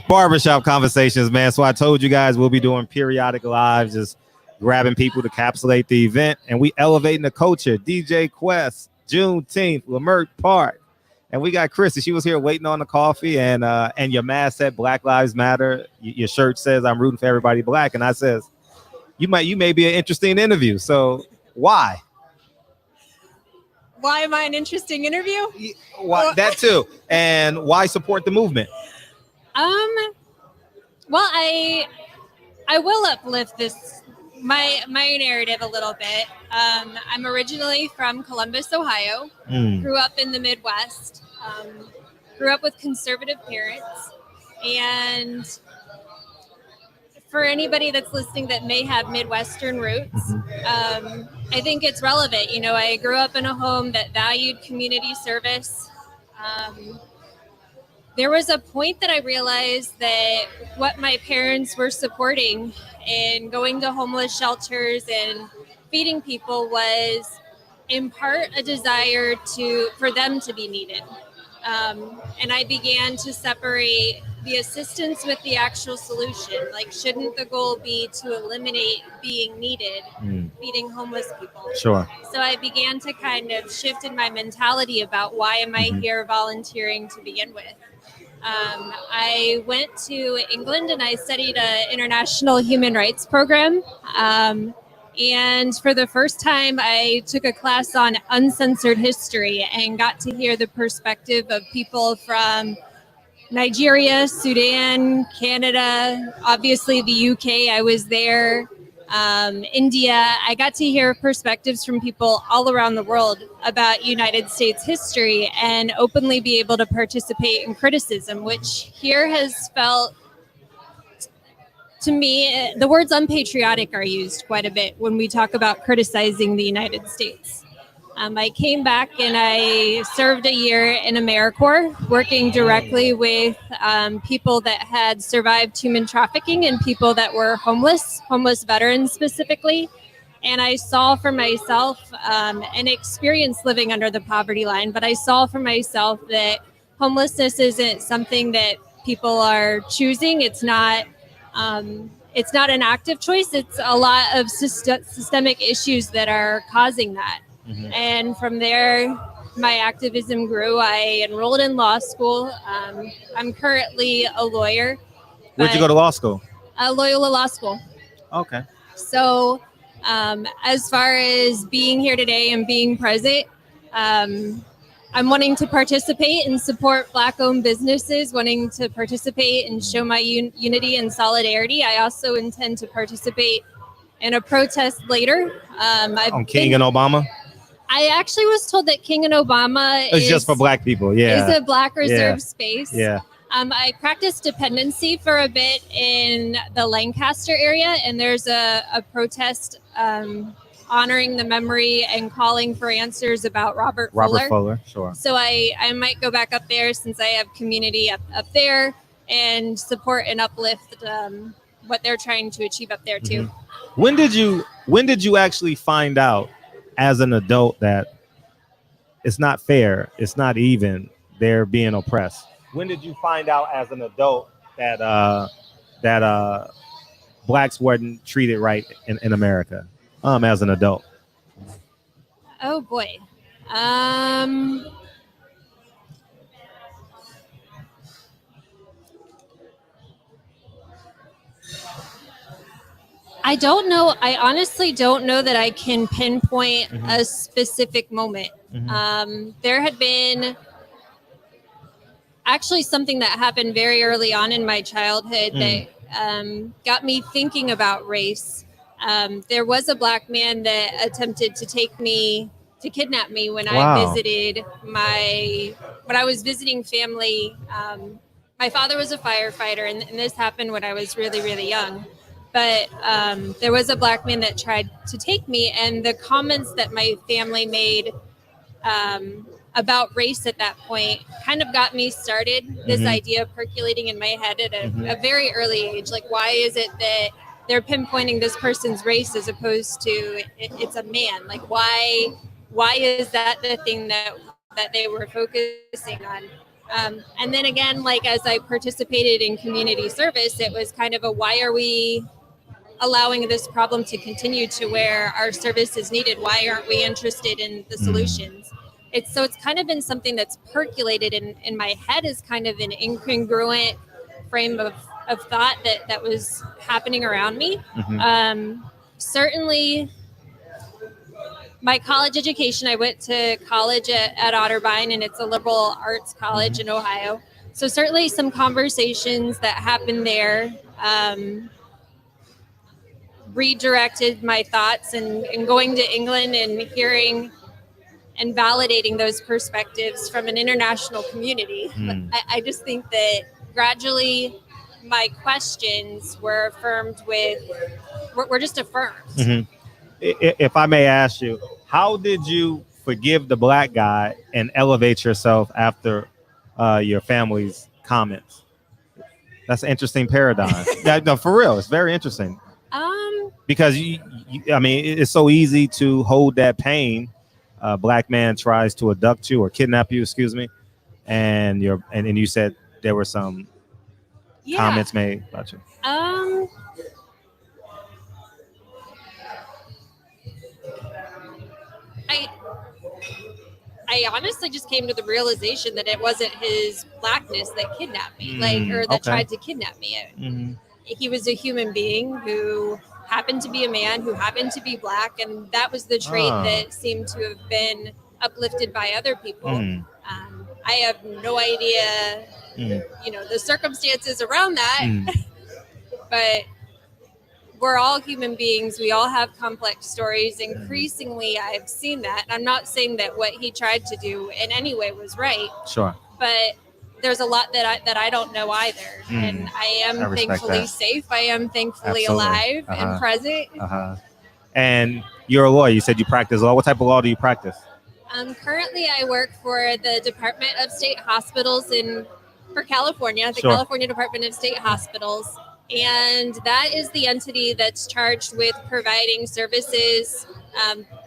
Barbershop conversations, man. So I told you guys we'll be doing periodic lives, just grabbing people to capsulate the event, and we elevating the culture. DJ Quest, Juneteenth, Leimert Park, and we got Christy. She was here waiting on the coffee, and your mask said Black Lives Matter. Your shirt says I'm rooting for everybody black, and I says you may be an interesting interview. So why? Why am I an interesting interview? Why, that too, and why support the movement? Well, I will uplift my narrative a little bit. I'm originally from Columbus, Ohio. Grew up in the Midwest. Grew up with conservative parents, and for anybody that's listening that may have Midwestern roots, I think it's relevant. You know, I grew up in a home that valued community service. There was a point that I realized that what my parents were supporting in going to homeless shelters and feeding people was in part a desire for them to be needed. And I began to separate the assistance with the actual solution. Like, shouldn't the goal be to eliminate being needed, feeding homeless people? Sure. So I began to kind of shift in my mentality about why am I here volunteering to begin with. I went to England and I studied an international human rights program. And for the first time, I took a class on uncensored history and got to hear the perspective of people from Nigeria, Sudan, Canada, obviously the UK, I was there, India. I got to hear perspectives from people all around the world about United States history and openly be able to participate in criticism, which here has felt, to me, the words unpatriotic are used quite a bit when we talk about criticizing the United States. I came back and I served a year in AmeriCorps, working directly with people that had survived human trafficking and people that were homeless veterans specifically. And I saw for myself an experience living under the poverty line, but I saw for myself that homelessness isn't something that people are choosing. It's not an active choice. It's a lot of systemic issues that are causing that. And from there, my activism grew. I enrolled in law school. I'm currently a lawyer. Where'd you go to law school? Loyola Law School. Okay. So as far as being here today and being present, I'm wanting to participate and support Black-owned businesses, wanting to participate and show my unity and solidarity. I also intend to participate in a protest later. On King and Obama? I actually was told that King and Obama is just for black people. Yeah. Is a black reserve space. Yeah. I practiced dependency for a bit in the Lancaster area, and there's a protest honoring the memory and calling for answers about Robert Fuller. Sure. So I might go back up there since I have community up there and support and uplift what they're trying to achieve up there too. When did you actually find out as an adult that it's not fair, it's not even, they're being oppressed? When did you find out as an adult that blacks weren't treated right in America as an adult? Oh boy. I don't know. I honestly don't know that I can pinpoint a specific moment. There had been actually something that happened very early on in my childhood that got me thinking about race. There was a black man that attempted to kidnap me when I visited when I was visiting family. My father was a firefighter, and this happened when I was really, really young. But there was a black man that tried to take me, and the comments that my family made about race at that point kind of got me started, this idea percolating in my head at a very early age. Like, why is it that they're pinpointing this person's race as opposed to it's a man? Like, why is that the thing that they were focusing on? And then again, like as I participated in community service, it was kind of a why are we allowing this problem to continue to where our service is needed? Why aren't we interested in the solutions? It's kind of been something that's percolated in my head as kind of an incongruent frame of thought that was happening around me. Certainly my college education, I went to college at Otterbein, and it's a liberal arts college in Ohio. So certainly some conversations that happened there redirected my thoughts, and going to England and hearing and validating those perspectives from an international community. I just think that gradually my questions were affirmed we're just affirmed. If I may ask you, how did you forgive the black guy and elevate yourself after your family's comments? That's an interesting paradigm. No, for real, it's very interesting. Because I mean, it's so easy to hold that pain. A black man tries to abduct you or kidnap you, excuse me, and you said there were some comments made about you. I honestly just came to the realization that it wasn't his blackness that kidnapped me, or that tried to kidnap me. He was a human being who happened to be a man, who happened to be black, and that was the trait that seemed to have been uplifted by other people. I have no idea, the circumstances around that, but we're all human beings. We all have complex stories. Increasingly, I've seen that. I'm not saying that what he tried to do in any way was right. Sure. But there's a lot that I don't know either. And I am thankfully safe. I am thankfully alive and present. And you're a lawyer. You said you practice law. What type of law do you practice? Currently, I work for the Department of State Hospitals for California, the California Department of State Hospitals. And that is the entity that's charged with providing services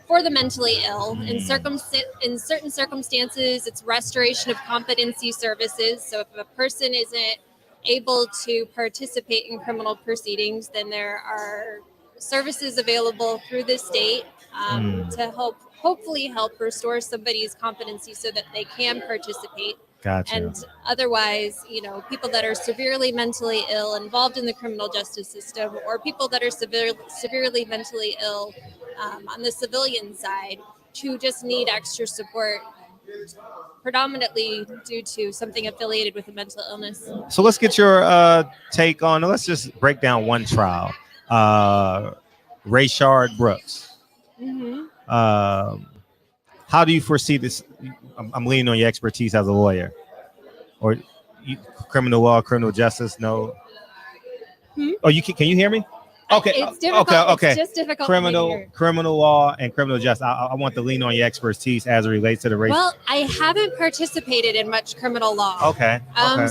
for the mentally ill. In certain circumstances, it's restoration of competency services. So if a person isn't able to participate in criminal proceedings, then there are services available through the state to hopefully help restore somebody's competency so that they can participate. Gotcha. And otherwise, people that are severely mentally ill involved in the criminal justice system, or people that are severely mentally ill on the civilian side, who just need extra support, predominantly due to something affiliated with a mental illness. So let's get your take on, let's just break down one trial. Rashard Brooks. How do you foresee this? I'm leaning on your expertise as a lawyer, or criminal law, criminal justice. No. Oh, can you hear me? Okay. It's difficult. Okay. It's just difficult. Criminal law and criminal justice. I want to lean on your expertise as it relates to the race. Well, I haven't participated in much criminal law. Okay.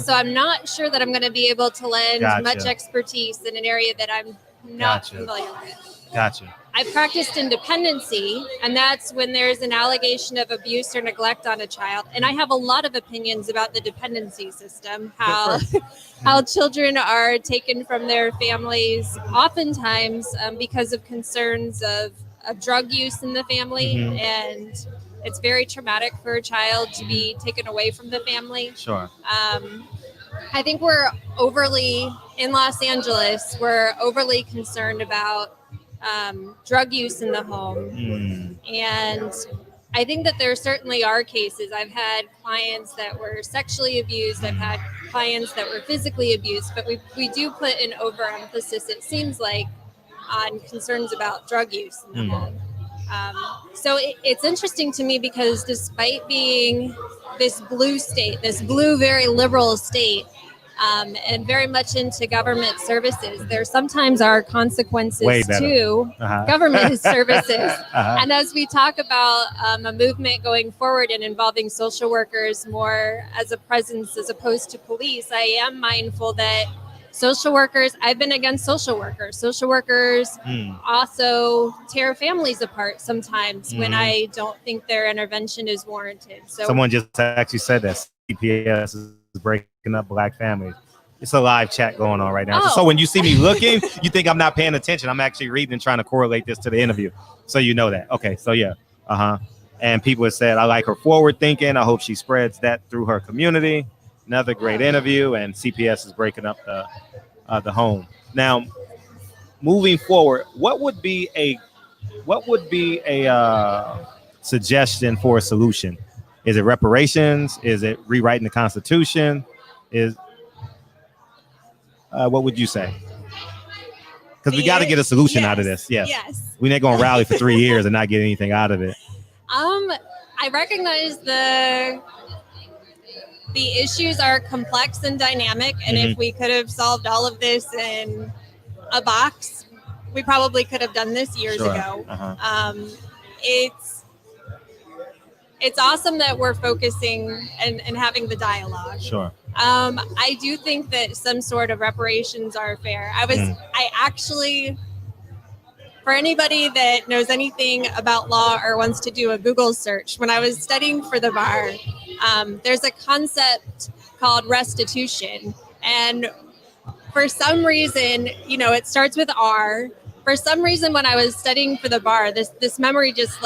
So I'm not sure that I'm going to be able to lend much expertise in an area that I'm not familiar with. Gotcha. I practiced independency, and that's when there's an allegation of abuse or neglect on a child. And I have a lot of opinions about the dependency system, how children are taken from their families, oftentimes because of concerns of drug use in the family. And it's very traumatic for a child to be taken away from the family. Sure. I think in Los Angeles, we're overly concerned about drug use in the home. And I think that there certainly are cases. I've had clients that were sexually abused. I've had clients that were physically abused, but we do put an overemphasis, it seems like, on concerns about drug use in the home. So it's interesting to me because despite being this blue state, this blue, very liberal state, and very much into government services, there sometimes are consequences to government services. And as we talk about a movement going forward and involving social workers more as a presence as opposed to police, I am mindful that social workers, I've been against social workers. Social workers also tear families apart sometimes when I don't think their intervention is warranted. So someone just actually said that. CPS is breaking up black families. It's a live chat going on right now. Oh. So when you see me looking, you think I'm not paying attention. I'm actually reading and trying to correlate this to the interview. So you know that. Okay, so yeah. And people have said, I like her forward thinking. I hope she spreads that through her community. Another great interview. And CPS is breaking up the home. Now, moving forward, what would be a suggestion for a solution? Is it reparations? Is it rewriting the Constitution? What would you say? Because we got to get a solution out of this. Yes. We're not going to rally for 3 years and not get anything out of it. I recognize the issues are complex and dynamic, and if we could have solved all of this in a box, we probably could have done this years ago. It's awesome that we're focusing and having the dialogue. Sure. I do think that some sort of reparations are fair. I actually, for anybody that knows anything about law or wants to do a Google search, when I was studying for the bar, there's a concept called restitution. And for some reason, it starts with R. For some reason, when I was studying for the bar, this memory just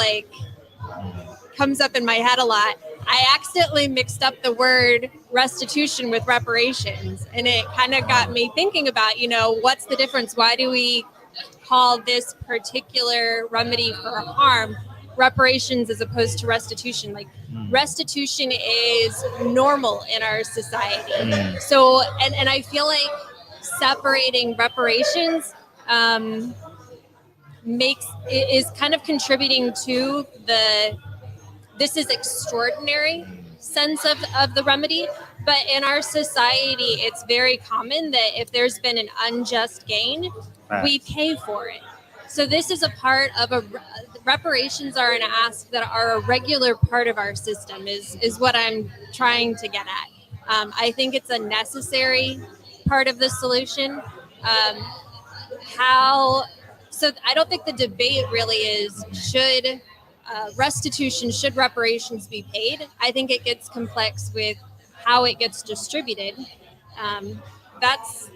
comes up in my head a lot. I accidentally mixed up the word restitution with reparations, and it kind of got me thinking about, what's the difference? Why do we call this particular remedy for harm reparations as opposed to restitution? Restitution is normal in our society. So, and I feel like separating reparations is kind of contributing to this is extraordinary sense of the remedy. But in our society, it's very common that if there's been an unjust gain, we pay for it. So this is a part of reparations are an ask that are a regular part of our system is what I'm trying to get at. I think it's a necessary part of the solution. So I don't think the debate really is should reparations be paid? I think it gets complex with how it gets distributed. That's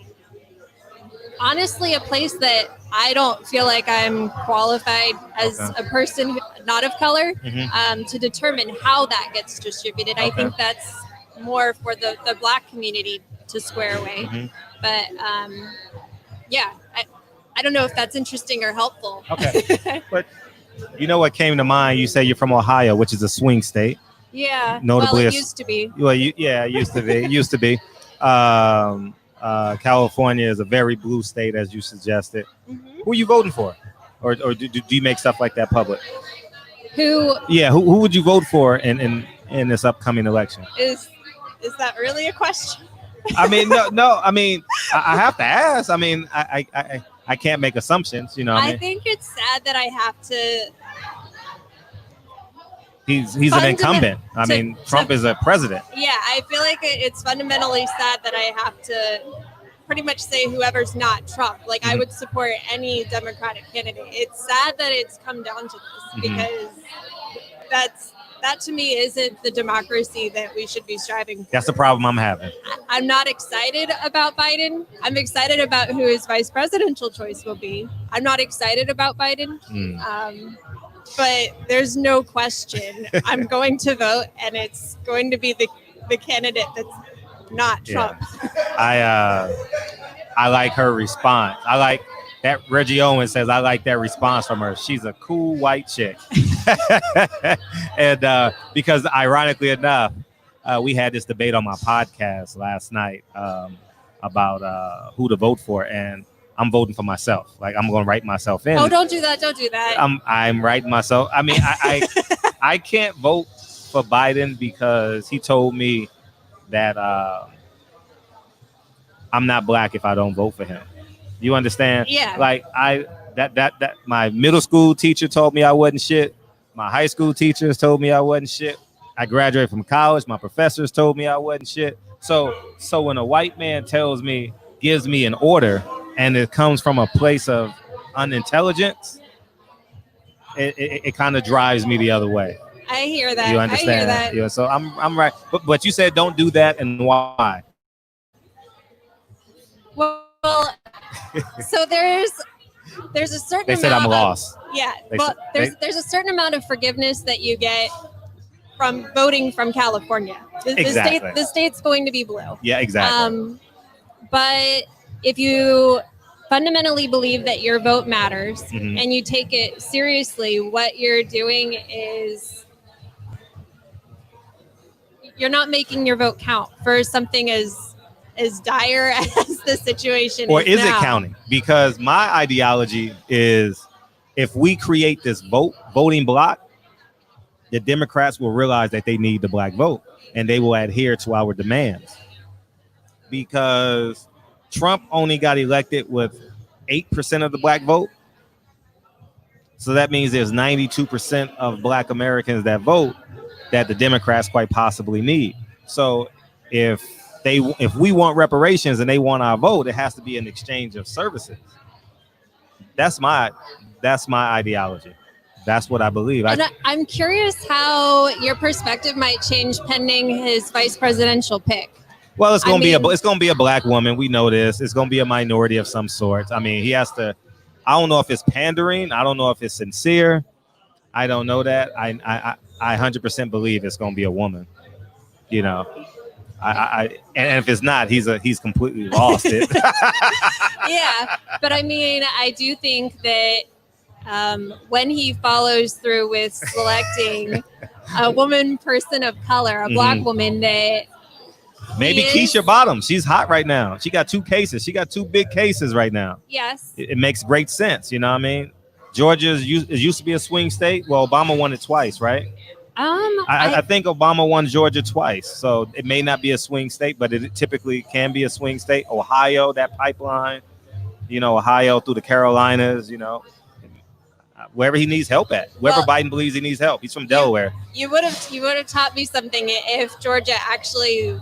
honestly a place that I don't feel like I'm qualified as a person not of color to determine how that gets distributed. I think that's more for the Black community to square away. But I don't know if that's interesting or helpful. Okay. But you know what came to mind? You say you're from Ohio, which is a swing state. Yeah. Notably, it used to be. Well, it used to be. It used to be. California is a very blue state, as you suggested. Who are you voting for? Or do you make stuff like that public? Who? Yeah. Who would you vote for in this upcoming election? Is that really a question? I mean, no. I mean, I have to ask. I mean, I can't make assumptions, I think it's sad that I have to. He's an incumbent. Trump is a president. Yeah, I feel like it's fundamentally sad that I have to pretty much say whoever's not Trump. I would support any Democratic candidate. It's sad that it's come down to this because that to me isn't the democracy that we should be striving for. That's the problem I'm having. I'm not excited about Biden. I'm excited about who his vice presidential choice will be. I'm not excited about Biden. But there's no question I'm going to vote, and it's going to be the candidate that's not Trump. I like her response. I like that. Reggie Owens says, I like that response from her. She's a cool white chick. And because ironically enough, we had this debate on my podcast last night about who to vote for, and I'm voting for myself. I'm going to write myself in. Oh, don't do that. Don't do that. I'm writing myself. I mean, I can't vote for Biden because he told me that I'm not Black if I don't vote for him. You understand? Yeah. That my middle school teacher told me I wasn't shit. My high school teachers told me I wasn't shit. I graduated from college. My professors told me I wasn't shit. So when a white man gives me an order, and it comes from a place of unintelligence, it kind of drives me the other way. I hear that. You understand? I hear that. Yeah. So I'm right. But you said don't do that, and why? Well, so there's a certain They said amount I'm lost. yeah. They Well, said- there's a certain amount of forgiveness that you get from voting from California. Exactly. The state's going to be blue. Yeah, exactly. But if you fundamentally believe that your vote matters Mhm. and you take it seriously, what you're doing is you're not making your vote count for something as dire as the situation Or is is it now. counting? Because my ideology is if we create this voting block, the Democrats will realize that they need the black vote and they will adhere to our demands. Because Trump only got elected with 8% of the black vote. So that means there's 92% of black Americans that vote that the Democrats quite possibly need. So if we want reparations and they want our vote, it has to be an exchange of services. That's my ideology. That's what I believe. And I'm curious how your perspective might change pending his vice presidential pick. Well, it's gonna be a black woman. We know this. It's gonna be a minority of some sort. I mean, he has to. I don't know if it's pandering. I don't know if it's sincere. I don't know that. I 100% believe it's gonna be a woman. You know, and if it's not, he's completely lost it. Yeah, but I mean, I do think that when he follows through with selecting a woman person of color, a black woman that maybe Keisha Bottoms. She's hot right now. She got 2 cases. She got 2 big cases right now. Yes. It makes great sense. You know what I mean? Georgia used to be a swing state. Well, Obama won it twice, right? I think Obama won Georgia twice. So it may not be a swing state, but it typically can be a swing state. Ohio, that pipeline, Ohio through the Carolinas, wherever he needs help at, wherever Biden believes he needs help. He's from Delaware. You would have taught me something if Georgia actually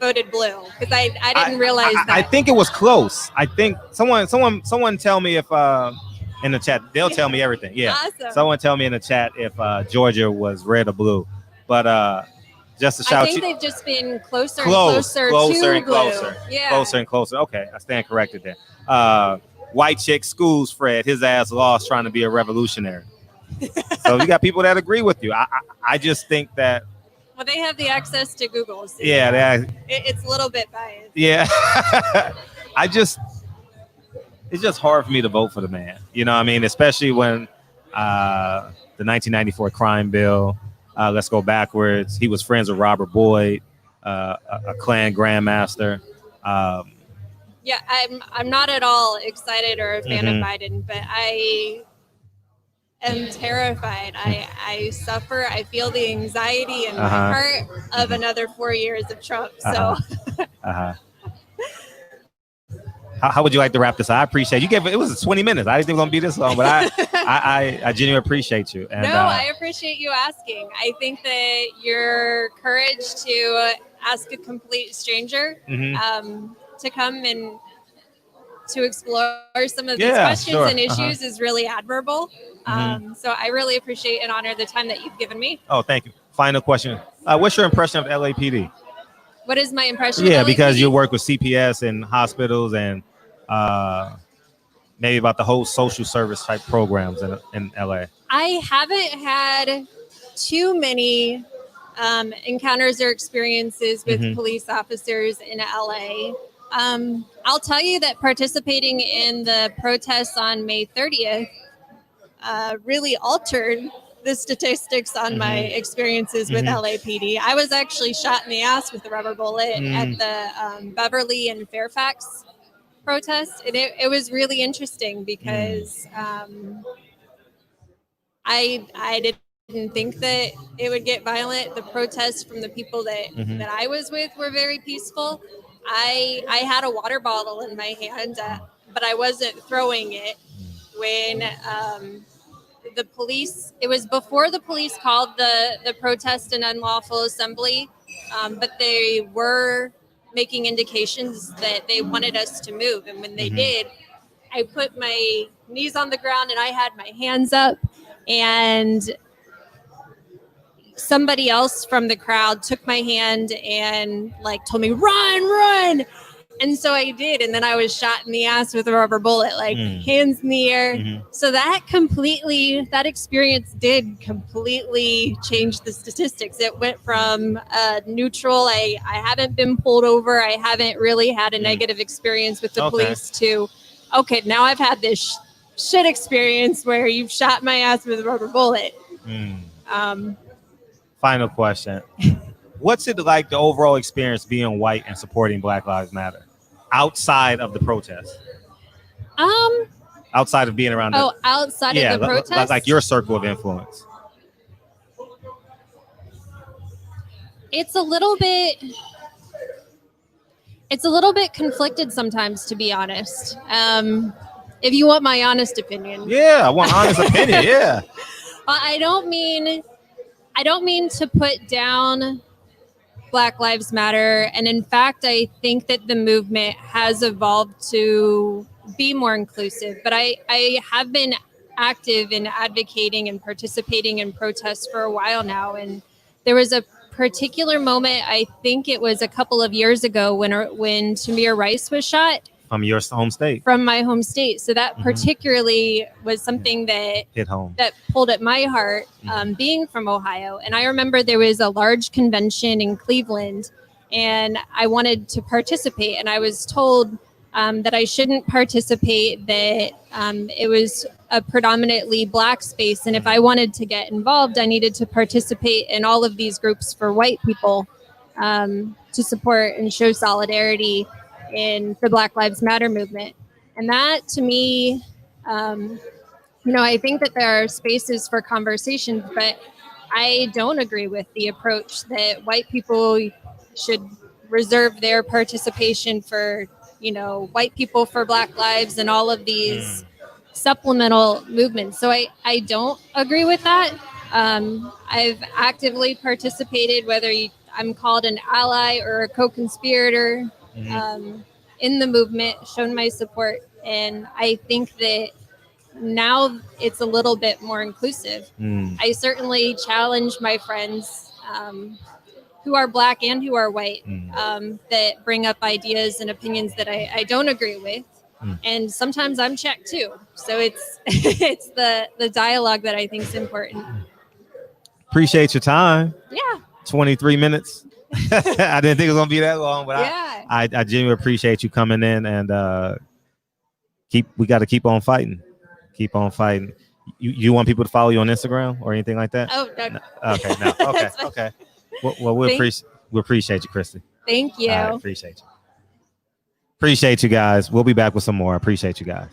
voted blue, because I didn't realize that. I think it was close. I think someone tell me if in the chat. They'll tell me everything. Yeah. Awesome. Someone tell me in the chat if Georgia was red or blue. But just to shout, I think they've just been closer and closer and blue. closer. Yeah. Closer and closer. Okay, I stand corrected there. White chick schools Fred, his ass lost trying to be a revolutionary. So you got people that agree with you. I just think that. Well, they have the access to Google. So yeah, it's a little bit biased. Yeah. It's just hard for me to vote for the man. You know what I mean? Especially when the 1994 crime bill, let's go backwards. He was friends with Robert Boyd, a Klan grandmaster. Yeah, I'm not at all excited or a fan of Biden, but I am terrified. I suffer. I feel the anxiety in my heart of another 4 years of Trump. So. How would you like to wrap this up? I appreciate you. It was 20 minutes. I didn't think it was gonna be this long, but I genuinely appreciate you. And, I appreciate you asking. I think that your courage to ask a complete stranger to come and to explore some of these questions and issues is really admirable. So I really appreciate and honor the time that you've given me. Oh, thank you. Final question. What's your impression of LAPD? What is my impression? Yeah, of LAPD? because you work with CPS and hospitals and maybe about the whole social service type programs in LA. I haven't had too many encounters or experiences with police officers in LA. I'll tell you that participating in the protests on May 30th really altered the statistics on my experiences with LAPD. I was actually shot in the ass with a rubber bullet at the Beverly and Fairfax protest. And it was really interesting because I didn't think that it would get violent. The protests from the people that I was with were very peaceful. I had a water bottle in my hand, but I wasn't throwing it when the police, it was before the police called the protest an unlawful assembly, but they were making indications that they wanted us to move. And when they did, I put my knees on the ground and I had my hands up, and somebody else from the crowd took my hand and like told me, run. And so I did. And then I was shot in the ass with a rubber bullet, like hands in the air. Mm-hmm. So that experience did completely change the statistics. It went from neutral, I haven't been pulled over, I haven't really had a negative experience with the police, to, okay, now I've had this shit experience where you've shot my ass with a rubber bullet. Final question. What's it like, the overall experience being white and supporting Black Lives Matter outside of the protest? Outside of being around. Outside of the protest? Like your circle of influence. It's a little bit conflicted sometimes, to be honest. If you want my honest opinion. Yeah, I want honest opinion. Yeah. I don't mean to put down Black Lives Matter. And in fact, I think that the movement has evolved to be more inclusive. But I have been active in advocating and participating in protests for a while now. And there was a particular moment, I think it was a couple of years ago, when Tamir Rice was shot. From your home state. From my home state. So that particularly was something that hit home, that pulled at my heart, being from Ohio. And I remember there was a large convention in Cleveland, and I wanted to participate. And I was told that I shouldn't participate, that it was a predominantly Black space. And if I wanted to get involved, I needed to participate in all of these groups for white people, to support and show solidarity in the Black Lives Matter movement. And that, to me, I think that there are spaces for conversations, but I don't agree with the approach that white people should reserve their participation for, white people for Black lives and all of these supplemental movements. So I don't agree with that. I've actively participated, whether I'm called an ally or a co-conspirator, in the movement, shown my support. And I think that now it's a little bit more inclusive. I certainly challenge my friends who are Black and who are white, that bring up ideas and opinions that I don't agree with. And sometimes I'm checked too. So it's the dialogue that I think is important. Appreciate your time. Yeah. 23 minutes. I didn't think it was gonna be that long, but yeah. I genuinely appreciate you coming in, and we got to keep on fighting. Keep on fighting. You want people to follow you on Instagram or anything like that? Oh, no. Okay, no. Okay. Well, we appreciate you, Christy. Thank you. Appreciate you. Appreciate you guys. We'll be back with some more. I appreciate you guys.